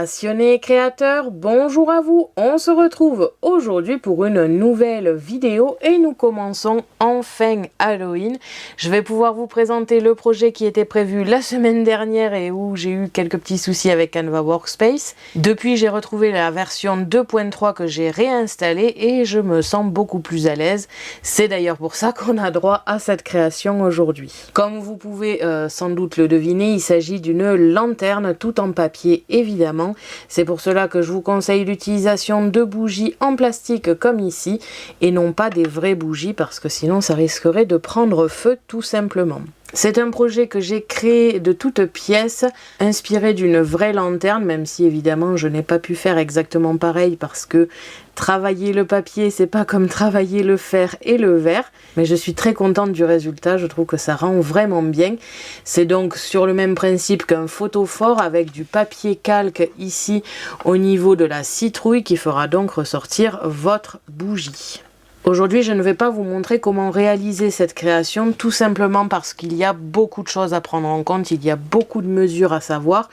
Passionnés créateurs, bonjour à vous. On se retrouve aujourd'hui pour une nouvelle vidéo et nous commençons enfin Halloween. Je vais pouvoir vous présenter le projet qui était prévu la semaine dernière et où j'ai eu quelques petits soucis avec Canva Workspace. Depuis, j'ai retrouvé la version 2.3 que j'ai réinstallée et je me sens beaucoup plus à l'aise. C'est d'ailleurs pour ça qu'on a droit à cette création aujourd'hui. Comme vous pouvez sans doute le deviner, il s'agit d'une lanterne tout en papier évidemment. C'est pour cela que je vous conseille l'utilisation de bougies en plastique comme ici et non pas des vraies bougies parce que sinon ça risquerait de prendre feu tout simplement. C'est un projet que j'ai créé de toutes pièces, inspiré d'une vraie lanterne, même si évidemment je n'ai pas pu faire exactement pareil parce que travailler le papier, c'est pas comme travailler le fer et le verre, mais je suis très contente du résultat, je trouve que ça rend vraiment bien. C'est donc sur le même principe qu'un photophore avec du papier calque ici au niveau de la citrouille qui fera donc ressortir votre bougie. Aujourd'hui, je ne vais pas vous montrer comment réaliser cette création, tout simplement parce qu'il y a beaucoup de choses à prendre en compte, il y a beaucoup de mesures à savoir,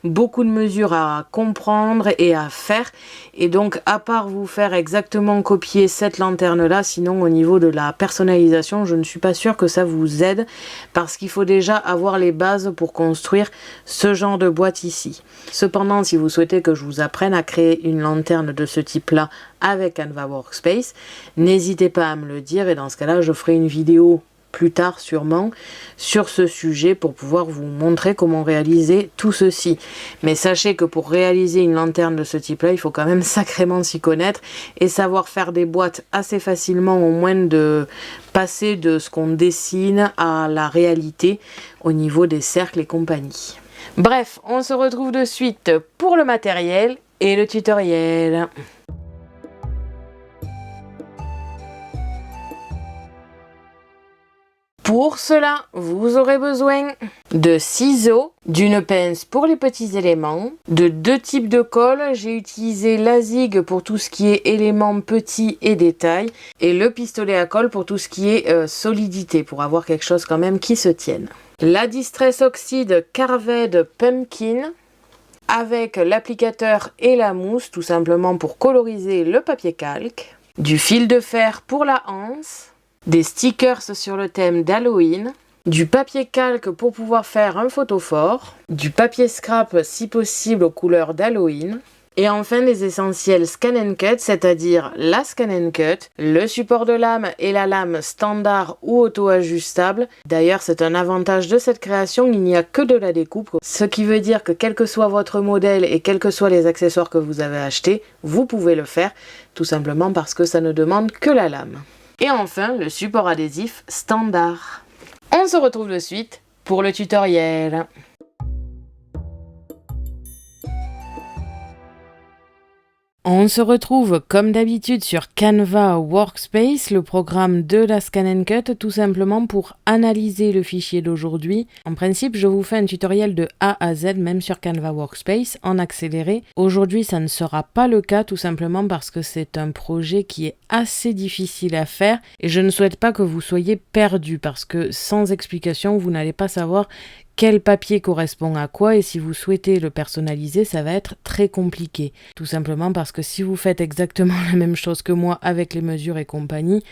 beaucoup de mesures à comprendre et à faire. Et donc, à part vous faire exactement copier cette lanterne-là, sinon au niveau de la personnalisation, je ne suis pas sûre que ça vous aide, parce qu'il faut déjà avoir les bases pour construire ce genre de boîte ici. Cependant, si vous souhaitez que je vous apprenne à créer une lanterne de ce type-là avec Canva Workspace, n'hésitez pas à me le dire et dans ce cas-là, je ferai une vidéo plus tard sûrement sur ce sujet pour pouvoir vous montrer comment réaliser tout ceci. Mais sachez que pour réaliser une lanterne de ce type-là, il faut quand même sacrément s'y connaître et savoir faire des boîtes assez facilement, au moins de passer de ce qu'on dessine à la réalité au niveau des cercles et compagnie. Bref, on se retrouve de suite pour le matériel et le tutoriel. Pour cela, vous aurez besoin de ciseaux, d'une pince pour les petits éléments, de deux types de colle. J'ai utilisé la zig pour tout ce qui est éléments petits et détails et le pistolet à colle pour tout ce qui est solidité, pour avoir quelque chose quand même qui se tienne. La Distress Oxide Carved Pumpkin avec l'applicateur et la mousse, tout simplement pour coloriser le papier calque, du fil de fer pour la anse, des stickers sur le thème d'Halloween, du papier calque pour pouvoir faire un photophore, du papier scrap si possible aux couleurs d'Halloween, et enfin les essentiels Scan & Cut, c'est-à-dire la Scan & Cut, le support de lame et la lame standard ou auto-ajustable. D'ailleurs, c'est un avantage de cette création, il n'y a que de la découpe, ce qui veut dire que quel que soit votre modèle et quels que soient les accessoires que vous avez achetés, vous pouvez le faire, tout simplement parce que ça ne demande que la lame. Et enfin, le support adhésif standard. On se retrouve de suite pour le tutoriel. On se retrouve comme d'habitude sur Canva Workspace, le programme de la Scan & Cut, tout simplement pour analyser le fichier d'aujourd'hui. En principe, je vous fais un tutoriel de A à Z, même sur Canva Workspace, en accéléré. Aujourd'hui, ça ne sera pas le cas, tout simplement parce que c'est un projet qui est assez difficile à faire et je ne souhaite pas que vous soyez perdus parce que sans explication, vous n'allez pas savoir quel papier correspond à quoi et si vous souhaitez le personnaliser, ça va être très compliqué. Tout simplement parce que si vous faites exactement la même chose que moi avec les mesures et compagnie,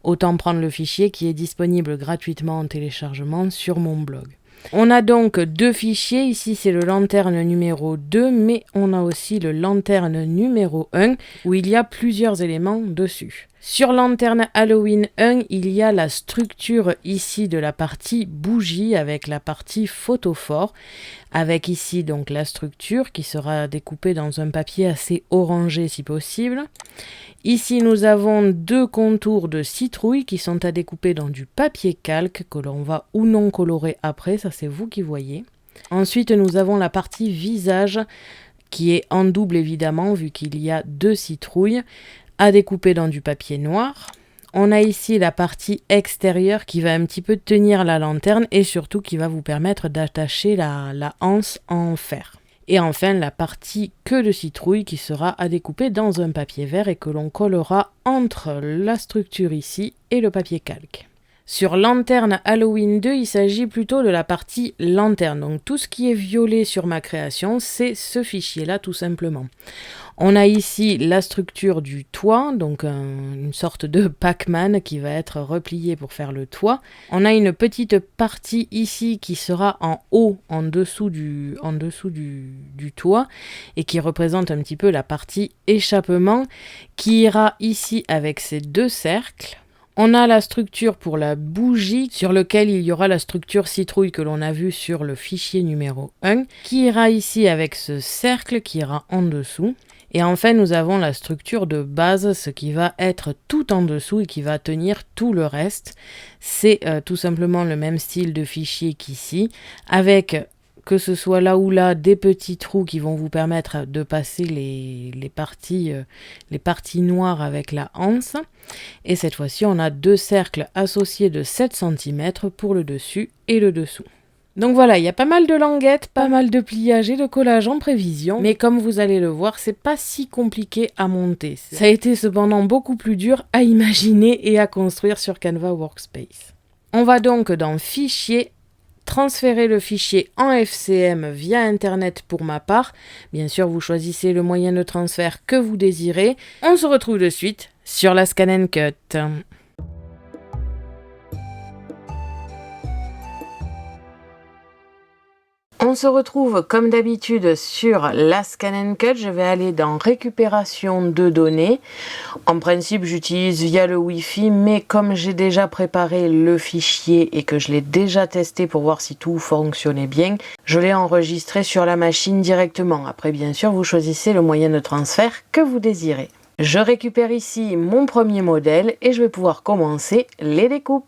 autant prendre le fichier qui est disponible gratuitement en téléchargement sur mon blog. On a donc deux fichiers, ici c'est le lanterne numéro 2, mais on a aussi le lanterne numéro 1 où il y a plusieurs éléments dessus. Sur lanterne Halloween 1, il y a la structure ici de la partie bougie avec la partie photophore, avec ici donc la structure qui sera découpée dans un papier assez orangé si possible. Ici nous avons deux contours de citrouille qui sont à découper dans du papier calque que l'on va ou non colorer après, ça c'est vous qui voyez. Ensuite nous avons la partie visage qui est en double évidemment vu qu'il y a deux citrouilles, à découper dans du papier noir. On a ici la partie extérieure qui va un petit peu tenir la lanterne et surtout qui va vous permettre d'attacher la anse en fer. Et enfin la partie queue de citrouille qui sera à découper dans un papier vert et que l'on collera entre la structure ici et le papier calque. Sur Lanterne Halloween 2, il s'agit plutôt de la partie lanterne. Donc tout ce qui est violet sur ma création, c'est ce fichier-là tout simplement. On a ici la structure du toit, donc une sorte de Pac-Man qui va être replié pour faire le toit. On a une petite partie ici qui sera en haut, en dessous du toit, et qui représente un petit peu la partie échappement, qui ira ici avec ces deux cercles. On a la structure pour la bougie sur lequel il y aura la structure citrouille que l'on a vue sur le fichier numéro 1 qui ira ici avec ce cercle qui ira en dessous. Et enfin nous avons la structure de base, ce qui va être tout en dessous et qui va tenir tout le reste. C'est tout simplement le même style de fichier qu'ici avec que ce soit là ou là des petits trous qui vont vous permettre de passer les parties noires avec la anse. Et cette fois-ci, on a deux cercles associés de 7 cm pour le dessus et le dessous. Donc voilà, il y a pas mal de languettes, pas mal de pliage et de collage en prévision, mais comme vous allez le voir, c'est pas si compliqué à monter. Ça a été cependant beaucoup plus dur à imaginer et à construire sur Canva Workspace. On va donc dans Fichier, transférer le fichier en FCM via Internet pour ma part. Bien sûr, vous choisissez le moyen de transfert que vous désirez. On se retrouve de suite sur la Scan & Cut. On se retrouve comme d'habitude sur la Scan & Cut. Je vais aller dans récupération de données. En principe, j'utilise via le Wi-Fi, mais comme j'ai déjà préparé le fichier et que je l'ai déjà testé pour voir si tout fonctionnait bien, je l'ai enregistré sur la machine directement. Après, bien sûr, vous choisissez le moyen de transfert que vous désirez. Je récupère ici mon premier modèle et je vais pouvoir commencer les découpes.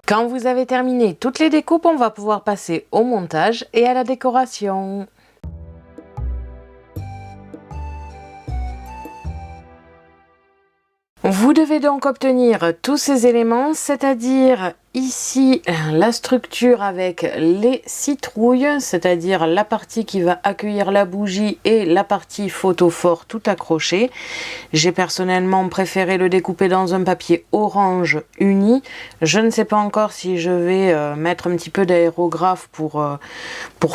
Quand vous avez terminé toutes les découpes, on va pouvoir passer au montage et à la décoration. Vous devez donc obtenir tous ces éléments, c'est-à-dire ici la structure avec les citrouilles, c'est-à-dire la partie qui va accueillir la bougie et la partie photophore tout accroché. J'ai personnellement préféré le découper dans un papier orange uni. Je ne sais pas encore si je vais mettre un petit peu d'aérographe pour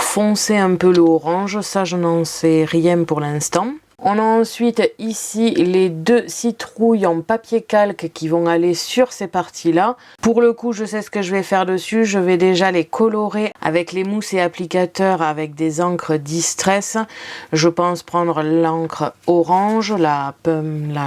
foncer un peu le orange, ça je n'en sais rien pour l'instant. On a ensuite ici les deux citrouilles en papier calque qui vont aller sur ces parties-là. Pour le coup, je sais ce que je vais faire dessus. Je vais déjà les colorer avec les mousses et applicateurs avec des encres Distress. Je pense prendre l'encre orange, la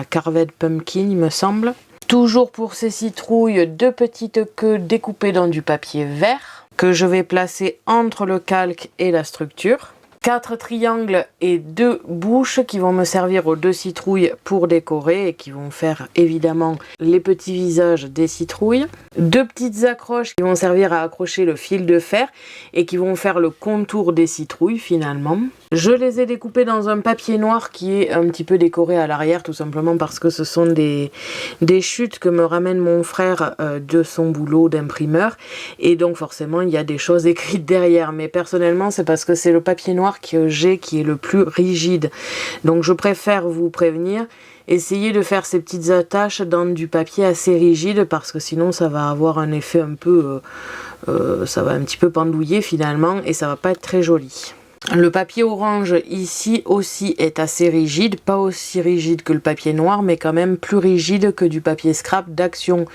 Carved Pumpkin, il me semble. Toujours pour ces citrouilles, deux petites queues découpées dans du papier vert que je vais placer entre le calque et la structure. 4 triangles et 2 bouches qui vont me servir aux 2 citrouilles pour décorer et qui vont faire évidemment les petits visages des citrouilles. 2 petites accroches qui vont servir à accrocher le fil de fer et qui vont faire le contour des citrouilles finalement. Je les ai découpées dans un papier noir qui est un petit peu décoré à l'arrière tout simplement parce que ce sont des chutes que me ramène mon frère de son boulot d'imprimeur et donc forcément il y a des choses écrites derrière, mais personnellement c'est parce que c'est le papier noir que j'ai qui est le plus rigide, donc je préfère vous prévenir, essayez de faire ces petites attaches dans du papier assez rigide parce que sinon ça va avoir un effet un peu ça va un petit peu pendouiller finalement et ça va pas être très joli. Le papier orange ici aussi est assez rigide, pas aussi rigide que le papier noir, mais quand même plus rigide que du papier scrap d'Action.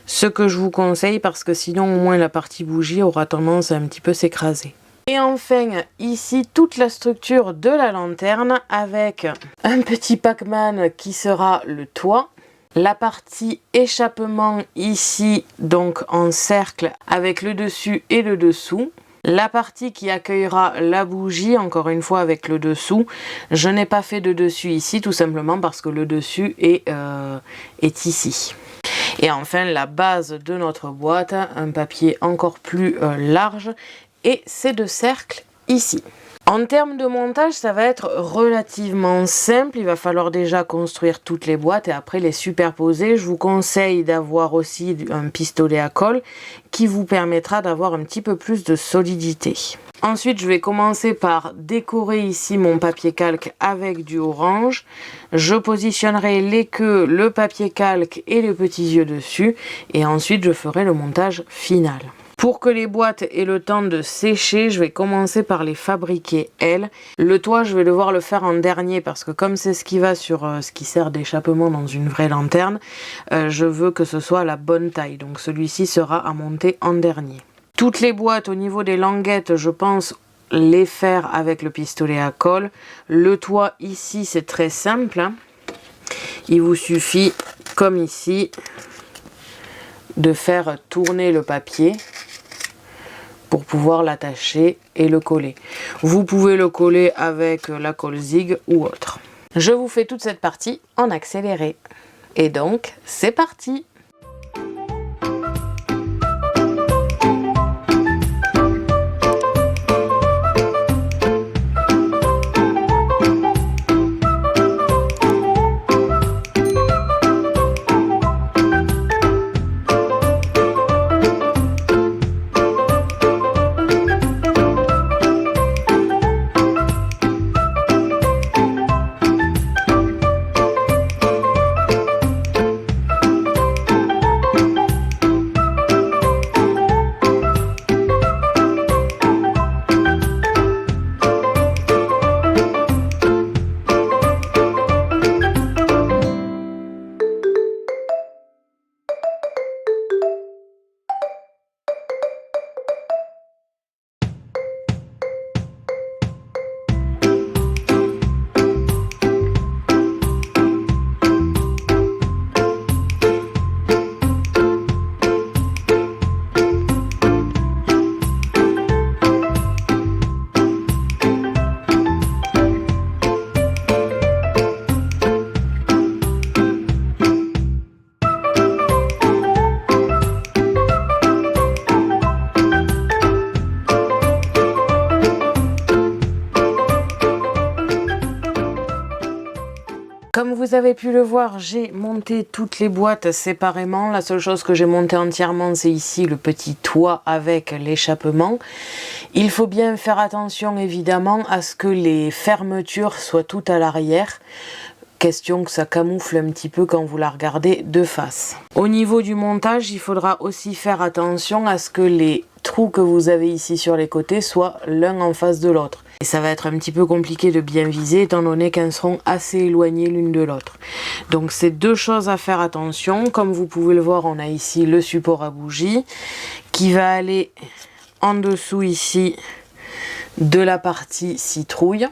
Ce que je vous conseille parce que sinon au moins la partie bougie aura tendance à un petit peu s'écraser. Et enfin, ici, toute la structure de la lanterne avec un petit Pac-Man qui sera le toit. la partie échappement ici, donc en cercle avec le dessus et le dessous. La partie qui accueillera la bougie, encore une fois avec le dessous. Je n'ai pas fait de dessus ici, tout simplement parce que le dessus est ici. Et enfin, la base de notre boîte, un papier encore plus large et ces deux cercles ici. En termes de montage, ça va être relativement simple. Il va falloir déjà construire toutes les boîtes et après les superposer. Je vous conseille d'avoir aussi un pistolet à colle qui vous permettra d'avoir un petit peu plus de solidité. Ensuite, je vais commencer par décorer ici mon papier calque avec du orange. Je positionnerai les queues, le papier calque et les petits yeux dessus. Et ensuite, je ferai le montage final. Pour que les boîtes aient le temps de sécher, je vais commencer par les fabriquer elles. Le toit, je vais devoir le faire en dernier parce que comme c'est ce qui va sur ce qui sert d'échappement dans une vraie lanterne, je veux que ce soit la bonne taille. Donc celui-ci sera à monter en dernier. Toutes les boîtes au niveau des languettes, je pense les faire avec le pistolet à colle. Le toit ici, c'est très simple, hein. Il vous suffit, comme ici, de faire tourner le papier pour pouvoir l'attacher et le coller. Vous pouvez le coller avec la colle Zig ou autre. Je vous fais toute cette partie en accéléré. Et donc, c'est parti! Comme vous avez pu le voir, j'ai monté toutes les boîtes séparément. La seule chose que j'ai montée entièrement, c'est ici le petit toit avec l'échappement. Il faut bien faire attention évidemment à ce que les fermetures soient toutes à l'arrière. Question que ça camoufle un petit peu quand vous la regardez de face. Au niveau du montage, il faudra aussi faire attention à ce que les trous que vous avez ici sur les côtés soient l'un en face de l'autre. Et ça va être un petit peu compliqué de bien viser étant donné qu'elles seront assez éloignées l'une de l'autre. Donc c'est deux choses à faire attention. Comme vous pouvez le voir, on a ici le support à bougie qui va aller en dessous ici de la partie citrouille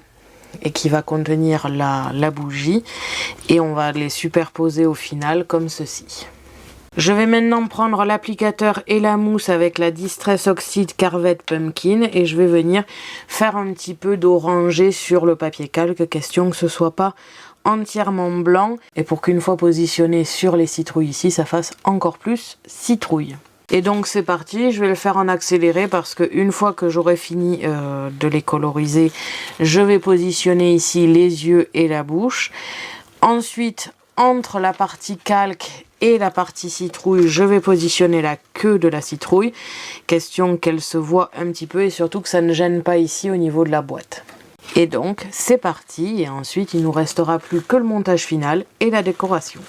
et qui va contenir la bougie et on va les superposer au final comme ceci. Je vais maintenant prendre l'applicateur et la mousse avec la Distress Oxide Carvette Pumpkin et je vais venir faire un petit peu d'orangé sur le papier calque, question que ce soit pas entièrement blanc et pour qu'une fois positionné sur les citrouilles ici, ça fasse encore plus citrouille. Et donc c'est parti, je vais le faire en accéléré parce que une fois que j'aurai fini de les coloriser, je vais positionner ici les yeux et la bouche. Ensuite, entre la partie calque et la partie citrouille, je vais positionner la queue de la citrouille, question qu'elle se voit un petit peu et surtout que ça ne gêne pas ici au niveau de la boîte. Et donc c'est parti et ensuite il nous restera plus que le montage final et la décoration.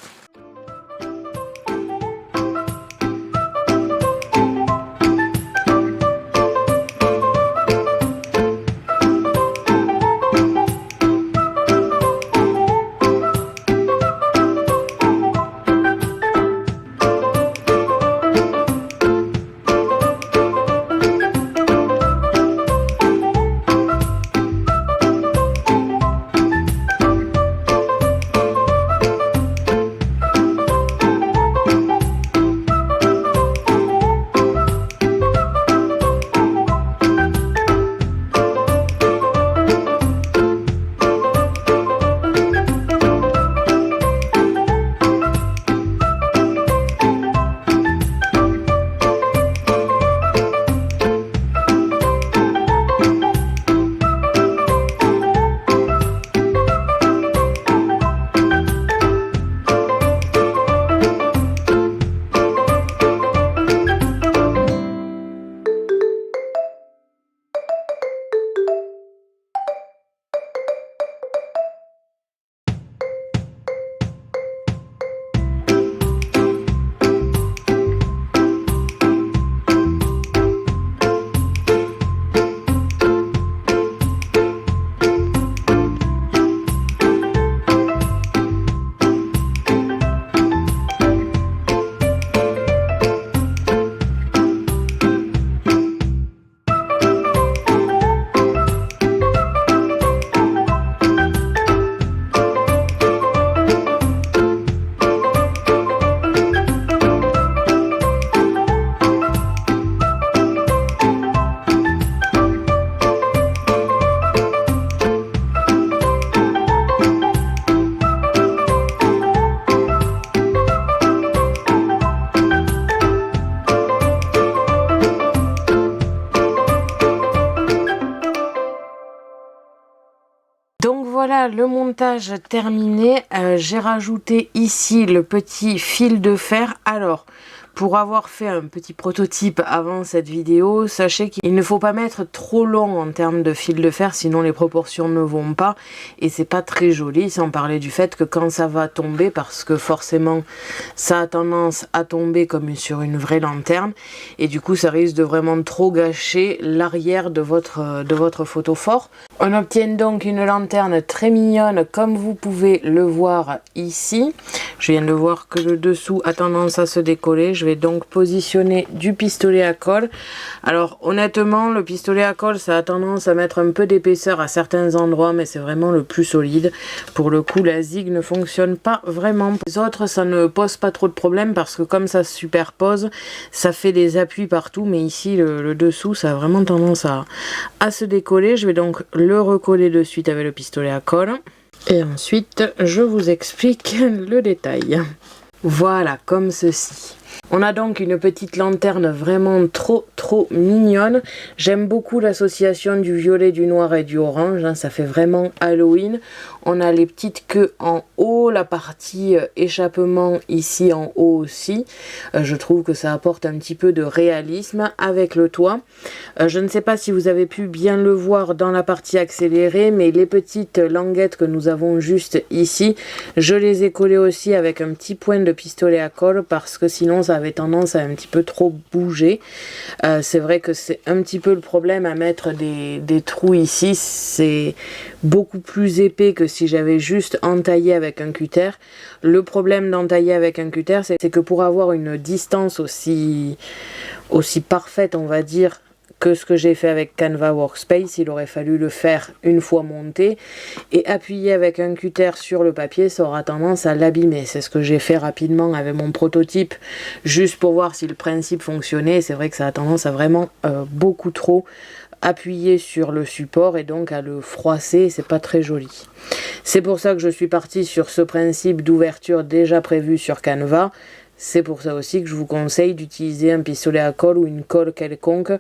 voilà le montage terminé. J'ai rajouté ici le petit fil de fer. Alors, pour avoir fait un petit prototype avant cette vidéo, sachez qu'il ne faut pas mettre trop long en termes de fil de fer, sinon les proportions ne vont pas et c'est pas très joli, sans parler du fait que quand ça va tomber, parce que forcément ça a tendance à tomber comme sur une vraie lanterne et du coup ça risque de vraiment trop gâcher l'arrière de votre photophore. On obtient donc une lanterne très mignonne comme vous pouvez le voir ici. Je viens de voir que le dessous a tendance à se décoller. Je vais donc positionner du pistolet à colle. Alors honnêtement, le pistolet à colle, ça a tendance à mettre un peu d'épaisseur à certains endroits, mais c'est vraiment le plus solide. Pour le coup, la zig ne fonctionne pas vraiment. Les autres, ça ne pose pas trop de problème parce que comme ça se superpose, ça fait des appuis partout. Mais ici, le dessous, ça a vraiment tendance à se décoller. Je vais donc le recoller de suite avec le pistolet à colle. Et ensuite, je vous explique le détail. Voilà, comme ceci. On a donc une petite lanterne vraiment trop mignonne. J'aime beaucoup l'association du violet, du noir et du orange, hein, ça fait vraiment Halloween. On a les petites queues en haut, la partie échappement ici en haut aussi. Je trouve que ça apporte un petit peu de réalisme avec le toit. Je ne sais pas si vous avez pu bien le voir dans la partie accélérée, mais les petites languettes que nous avons juste ici, je les ai collées aussi avec un petit point de pistolet à colle parce que sinon ça avait tendance à un petit peu trop bouger. C'est vrai que c'est un petit peu le problème à mettre des trous ici, c'est beaucoup plus épais que si j'avais juste entaillé avec un cutter. Le problème d'entailler avec un cutter, c'est que pour avoir une distance aussi parfaite, on va dire, que ce que j'ai fait avec Canva Workspace, il aurait fallu le faire une fois monté et appuyer avec un cutter sur le papier, ça aura tendance à l'abîmer. C'est ce que j'ai fait rapidement avec mon prototype, juste pour voir si le principe fonctionnait. C'est vrai que ça a tendance à vraiment beaucoup trop appuyer sur le support et donc à le froisser, c'est pas très joli. C'est pour ça que je suis partie sur ce principe d'ouverture déjà prévu sur Canva. C'est pour ça aussi que je vous conseille d'utiliser un pistolet à colle ou une colle quelconque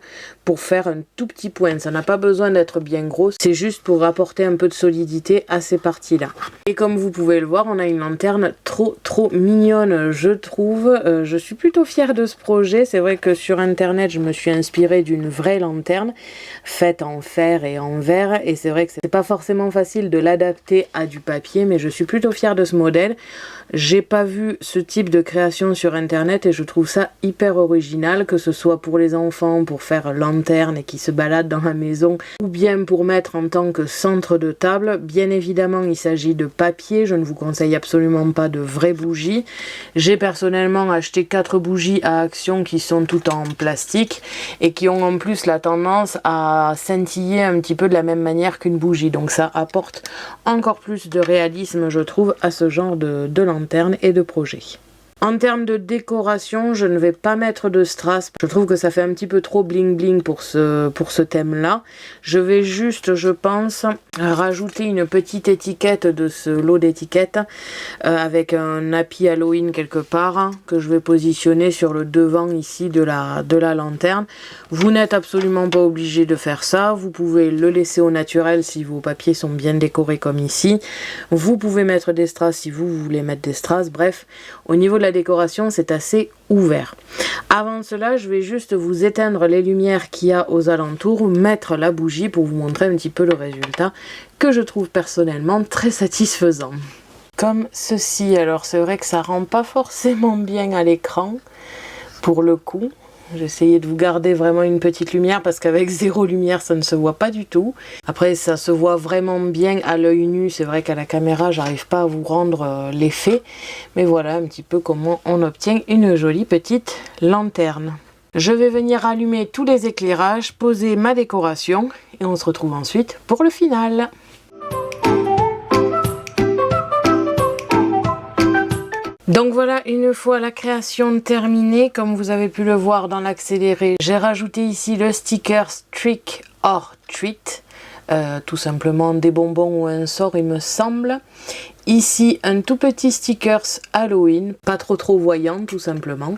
pour faire un tout petit point. Ça n'a pas besoin d'être bien gros, c'est juste pour apporter un peu de solidité à ces parties-là. Et comme vous pouvez le voir, on a une lanterne trop mignonne, je trouve. Je suis plutôt fière de ce projet. C'est vrai que sur internet, je me suis inspirée d'une vraie lanterne faite en fer et en verre. Et c'est vrai que c'est pas forcément facile de l'adapter à du papier, mais je suis plutôt fière de ce modèle. J'ai pas vu ce type de création sur internet et je trouve ça hyper original, que ce soit pour les enfants, pour faire lanterne et qui se baladent dans la maison, ou bien pour mettre en tant que centre de table. Bien évidemment, il s'agit de papier, je ne vous conseille absolument pas de vraies bougies. J'ai personnellement acheté 4 bougies à Action qui sont toutes en plastique et qui ont en plus la tendance à scintiller un petit peu de la même manière qu'une bougie, donc ça apporte encore plus de réalisme, je trouve, à ce genre de lanterne et de projet. En termes de décoration, je ne vais pas mettre de strass. Je trouve que ça fait un petit peu trop bling bling pour ce thème-là. Je vais juste, je pense, rajouter une petite étiquette de ce lot d'étiquettes avec un happy Halloween quelque part, hein, que je vais positionner sur le devant ici de la lanterne. Vous n'êtes absolument pas obligé de faire ça. Vous pouvez le laisser au naturel si vos papiers sont bien décorés comme ici. Vous pouvez mettre des strass si vous voulez mettre des strass. Bref, au niveau de la décoration, c'est assez ouvert. Avant cela, je vais juste vous éteindre les lumières qu'il y a aux alentours, mettre la bougie pour vous montrer un petit peu le résultat que je trouve personnellement très satisfaisant. Comme ceci, alors c'est vrai que ça rend pas forcément bien à l'écran pour le coup. J'ai essayé de vous garder vraiment une petite lumière parce qu'avec 0 lumière ça ne se voit pas du tout. Après ça se voit vraiment bien à l'œil nu, c'est vrai qu'à la caméra j'arrive pas à vous rendre l'effet. Mais voilà un petit peu comment on obtient une jolie petite lanterne. Je vais venir allumer tous les éclairages, poser ma décoration et on se retrouve ensuite pour le final. Donc voilà, une fois la création terminée, comme vous avez pu le voir dans l'accéléré, j'ai rajouté ici le sticker Trick or Treat, tout simplement des bonbons ou un sort il me semble. Ici un tout petit stickers Halloween, pas trop voyant tout simplement.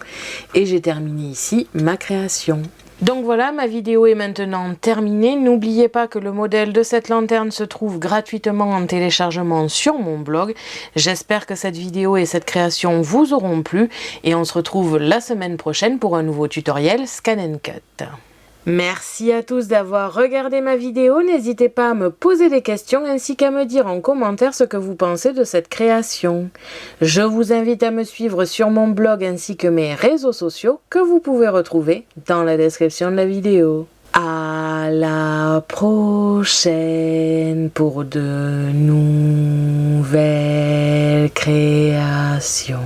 Et j'ai terminé ici ma création. Donc voilà, ma vidéo est maintenant terminée. N'oubliez pas que le modèle de cette lanterne se trouve gratuitement en téléchargement sur mon blog. J'espère que cette vidéo et cette création vous auront plu et on se retrouve la semaine prochaine pour un nouveau tutoriel Scan & Cut. Merci à tous d'avoir regardé ma vidéo. N'hésitez pas à me poser des questions ainsi qu'à me dire en commentaire ce que vous pensez de cette création. Je vous invite à me suivre sur mon blog ainsi que mes réseaux sociaux que vous pouvez retrouver dans la description de la vidéo. À la prochaine pour de nouvelles créations.